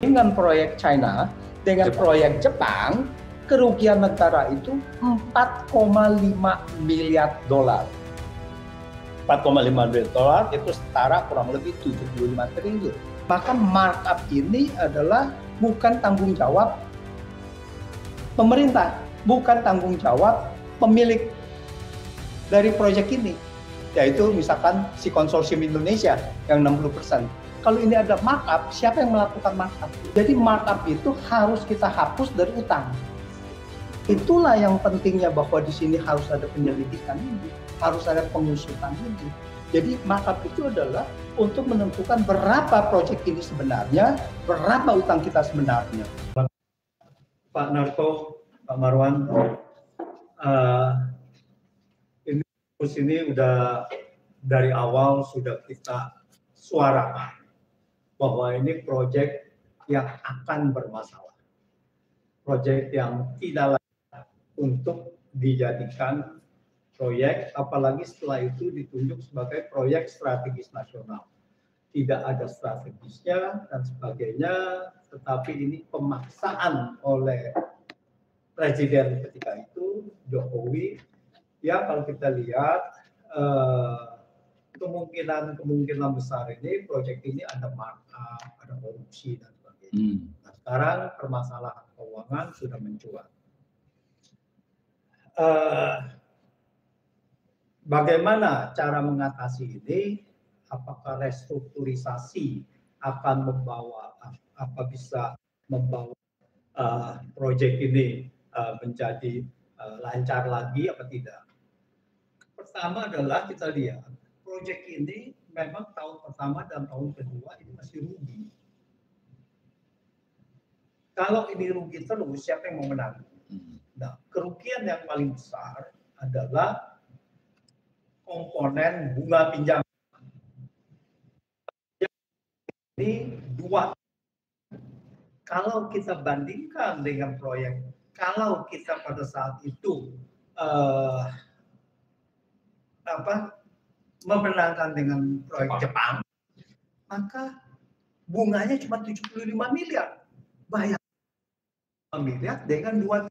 dengan proyek China, dengan proyek Jepang, kerugian negara itu 4,5 miliar dolar. 4,5 miliar dolar itu setara kurang lebih 75 triliun. Maka markup ini adalah bukan tanggung jawab pemerintah, bukan tanggung jawab pemilik dari proyek ini, yaitu misalkan si konsorsium Indonesia yang 60%. Kalau ini ada markup, siapa yang melakukan markup? Jadi markup itu harus kita hapus dari utang. Itulah yang pentingnya bahwa di sini harus ada penyelidikan ini, harus ada pengusutan ini. Jadi markup itu adalah untuk menentukan berapa proyek ini sebenarnya, berapa utang kita sebenarnya. Pak Narto, Pak Marwan, ini udah dari awal sudah kita suarakan bahwa ini proyek yang akan bermasalah, proyek yang tidak layak untuk dijadikan proyek, apalagi setelah itu ditunjuk sebagai proyek strategis nasional. Tidak ada strategisnya dan sebagainya, tetapi ini pemaksaan oleh Presiden ketika itu, Jokowi. Ya, kalau kita lihat kemungkinan besar ini proyek ini ada markup, ada korupsi dan sebagainya. Nah, sekarang permasalahan keuangan sudah mencuat. Bagaimana cara mengatasi ini? Apakah restrukturisasi akan bisa membawa proyek ini menjadi lancar lagi apa tidak? Pertama adalah kita lihat proyek ini memang tahun pertama dan tahun kedua ini masih rugi. Kalau ini rugi terus, siapa yang mau menang? Nah, kerugian yang paling besar adalah komponen bunga pinjaman. Ini dua. Kalau kita bandingkan dengan proyek, kalau kita pada saat itu memenangkan dengan proyek Jepang, maka bunganya cuma 75 miliar. Bayar 5 miliar dengan 2.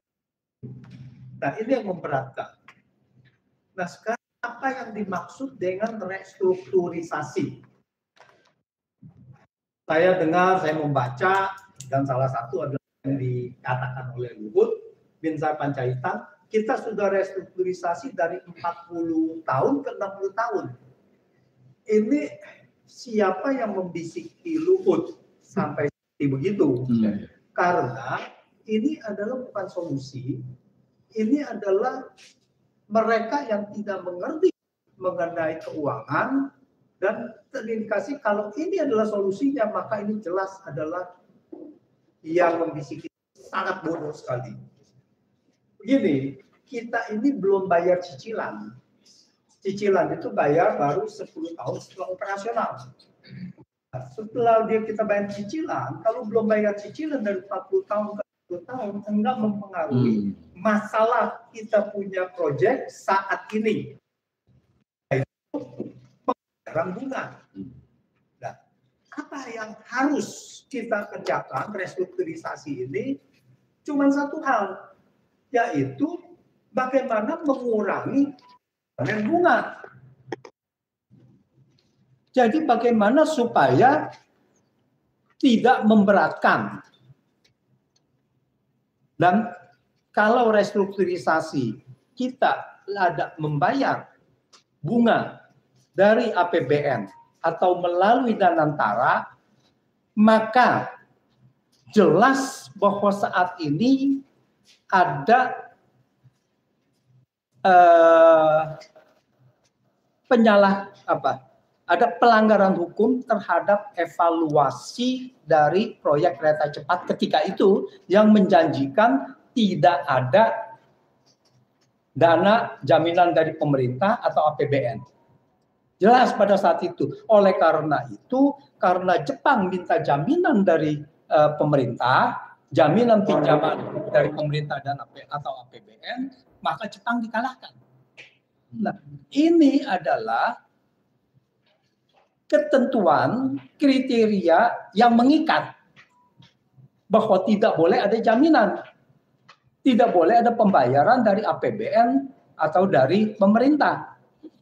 Nah, ini yang memberatkan. Nah, sekarang apa yang dimaksud dengan restrukturisasi? Saya dengar, saya membaca, dan salah satu adalah yang dikatakan oleh Luhut Binsar Panjaitan, kita sudah restrukturisasi dari 40 tahun ke 60 tahun. Ini siapa yang membisiki Luhut sampai begitu? Karena ini adalah bukan solusi, ini adalah mereka yang tidak mengerti mengenai keuangan, dan terindikasi kalau ini adalah solusinya, maka ini jelas adalah yang membisiki sangat bodoh sekali. Begini, kita ini belum bayar cicilan. Cicilan itu bayar baru 10 tahun setelah operasional. Setelah kita bayar cicilan, kalau belum bayar cicilan dari 40 tahun ke 10 tahun, enggak mempengaruhi masalah kita punya proyek saat ini. Bunga. Nah, apa yang harus kita kerjakan restrukturisasi ini? Cuma satu hal, yaitu bagaimana mengurangi bunga. Jadi bagaimana supaya tidak memberatkan. Dan kalau restrukturisasi kita ada membayar bunga dari APBN atau melalui Danantara, maka jelas bahwa saat ini ada ada pelanggaran hukum terhadap evaluasi dari proyek kereta cepat ketika itu yang menjanjikan tidak ada dana jaminan dari pemerintah atau APBN. Jelas pada saat itu. Oleh karena itu, karena Jepang minta jaminan dari pemerintah, jaminan pinjaman dari pemerintah dan atau APBN, maka Jepang dikalahkan. Nah, ini adalah ketentuan kriteria yang mengikat. bahwa tidak boleh ada jaminan, tidak boleh ada pembayaran dari APBN atau dari pemerintah.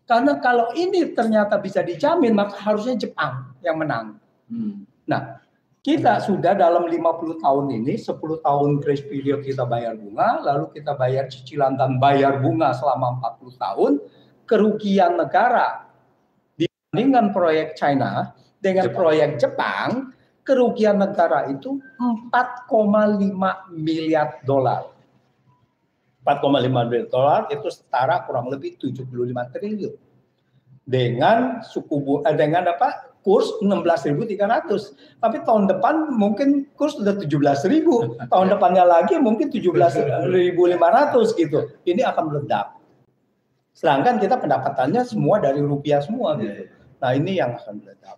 Karena kalau ini ternyata bisa dijamin, maka harusnya Jepang yang menang. Nah, kita sudah dalam 50 tahun ini, 10 tahun grace period kita bayar bunga, lalu kita bayar cicilan dan bayar bunga selama 40 tahun, kerugian negara dibandingkan proyek China dengan proyek Jepang, kerugian negara itu 4,5 miliar dolar. 4,5 miliar dolar itu setara kurang lebih 75 triliun. Dengan kurs 16.300. Tapi tahun depan mungkin kurs sudah 17.000. Tahun depannya lagi mungkin 17.500 gitu. Ini akan meledak. Sedangkan kita pendapatannya semua dari rupiah semua gitu. Nah, ini yang akan meledak.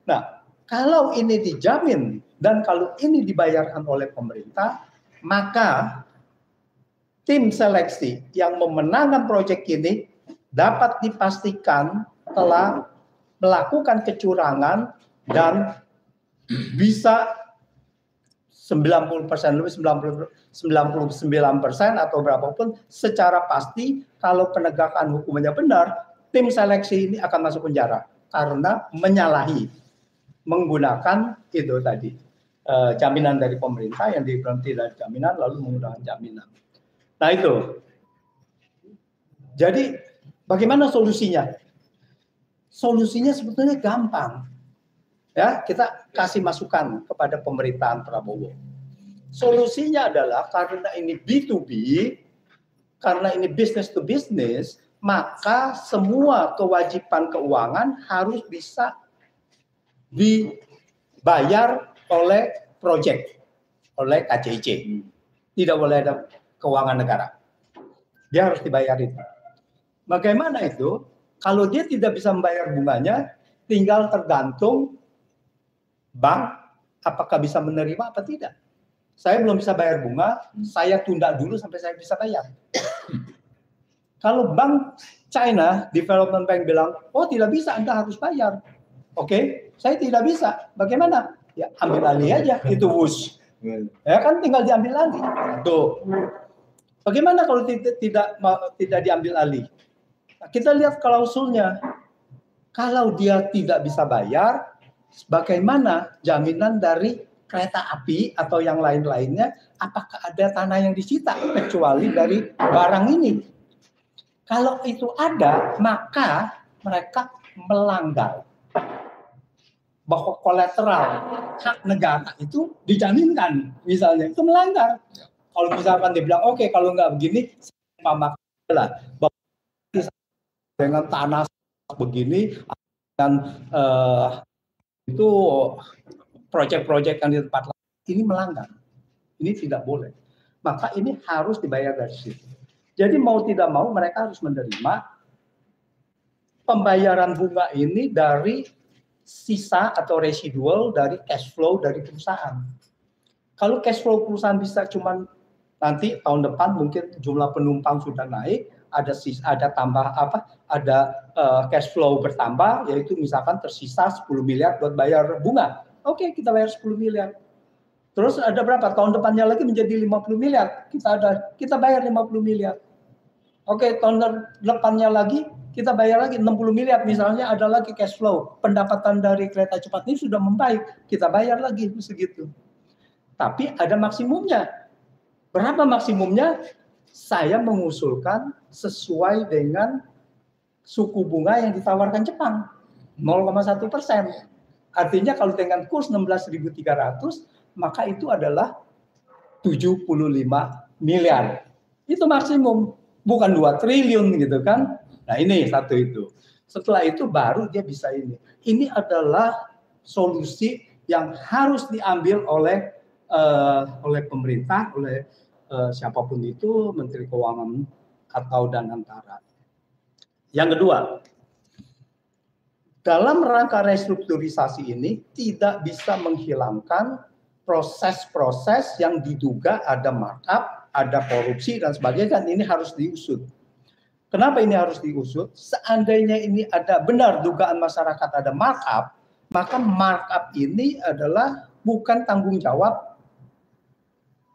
Nah, kalau ini dijamin dan kalau ini dibayarkan oleh pemerintah, maka tim seleksi yang memenangkan proyek ini dapat dipastikan telah melakukan kecurangan dan bisa 90% lebih 99% atau berapapun secara pasti kalau penegakan hukumnya benar, tim seleksi ini akan masuk penjara karena menyalahi menggunakan itu tadi jaminan dari pemerintah yang diberhenti dari jaminan lalu menggunakan jaminan. Nah itu. Jadi bagaimana solusinya? Solusinya sebetulnya gampang. Ya, kita kasih masukan kepada pemerintahan Prabowo. Solusinya adalah karena ini B2B, karena ini business to business, maka semua kewajiban keuangan harus bisa dibayar oleh proyek, oleh KCIC. Tidak boleh ada keuangan negara. Dia harus dibayar itu. Bagaimana itu? Kalau dia tidak bisa membayar bunganya, tinggal tergantung bank apakah bisa menerima apa tidak. Saya belum bisa bayar bunga, saya tunda dulu sampai saya bisa bayar. Kalau Bank China Development Bank bilang, oh tidak bisa, Anda harus bayar. Oke, saya tidak bisa. Bagaimana? Ya ambil alih aja, itu WUS. Ya kan tinggal diambil alih. Tuh. Bagaimana kalau tidak diambil alih? Kita lihat klausulnya. Kalau dia tidak bisa bayar, bagaimana jaminan dari kereta api atau yang lain-lainnya? Apakah ada tanah yang disita kecuali dari barang ini? Kalau itu ada, maka mereka melanggar bahwa kolateral hak negara itu dijaminkan. Misalnya itu melanggar. Kalau misalkan dia bilang, oke, kalau nggak begini, saya lah dengan tanah begini dan itu proyek-proyek yang di tempat lain ini melanggar, ini tidak boleh, maka ini harus dibayar dari situ. Jadi mau tidak mau mereka harus menerima pembayaran bunga ini dari sisa atau residual dari cash flow dari perusahaan. Kalau cash flow perusahaan bisa cuman nanti tahun depan mungkin jumlah penumpang sudah naik, ada tambah cash flow bertambah, yaitu misalkan tersisa 10 miliar buat bayar bunga. Oke, kita bayar 10 miliar. Terus ada berapa? Tahun depannya lagi menjadi 50 miliar. Kita bayar 50 miliar. Oke, tahun depannya lagi kita bayar lagi 60 miliar. Misalnya ada lagi cash flow. Pendapatan dari kereta cepat ini sudah membaik. Kita bayar lagi segitu. Tapi ada maksimumnya. Berapa maksimumnya? Saya mengusulkan sesuai dengan suku bunga yang ditawarkan Jepang, 0,1%. Artinya kalau dengan kurs 16.300, maka itu adalah 75 miliar. Itu maksimum, bukan 2 triliun gitu kan. Nah ini satu itu. Setelah itu baru dia bisa ini. Ini adalah solusi yang harus diambil oleh pemerintah, oleh siapapun itu, Menteri Keuangan atau dan antara. Yang kedua, dalam rangka restrukturisasi ini tidak bisa menghilangkan proses-proses yang diduga ada markup, ada korupsi dan sebagainya, dan ini harus diusut. Kenapa ini harus diusut? Seandainya ini ada benar dugaan masyarakat ada markup, maka markup ini adalah bukan tanggung jawab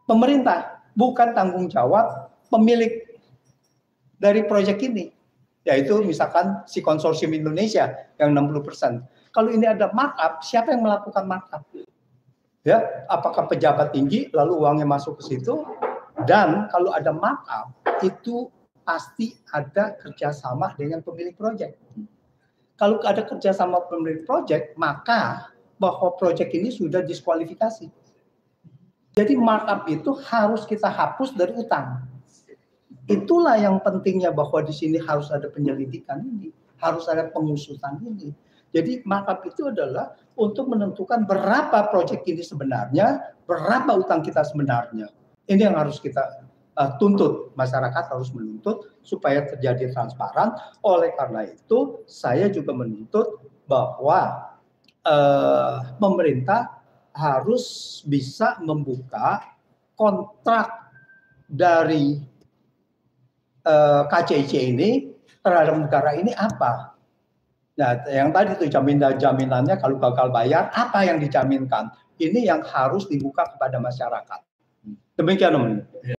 pemerintah, bukan tanggung jawab pemilik dari proyek ini, yaitu misalkan si konsorsium Indonesia yang 60%. Kalau ini ada markup, siapa yang melakukan markup? Ya, apakah pejabat tinggi lalu uangnya masuk ke situ? Dan kalau ada markup, itu pasti ada kerjasama dengan pemilik proyek. Kalau ada kerjasama pemilik proyek, maka bahwa proyek ini sudah diskualifikasi. Jadi markup itu harus kita hapus dari utang. Itulah yang pentingnya bahwa di sini harus ada penyelidikan ini, harus ada pengusutan ini. Jadi markup itu adalah untuk menentukan berapa proyek ini sebenarnya, berapa utang kita sebenarnya. Ini yang harus kita tuntut, masyarakat harus menuntut supaya terjadi transparan. Oleh karena itu, saya juga menuntut bahwa pemerintah harus bisa membuka kontrak dari KCIC ini terhadap negara ini apa. Nah, yang tadi itu jaminannya kalau gagal bayar, apa yang dijaminkan? Ini yang harus dibuka kepada masyarakat. Demikian, Om.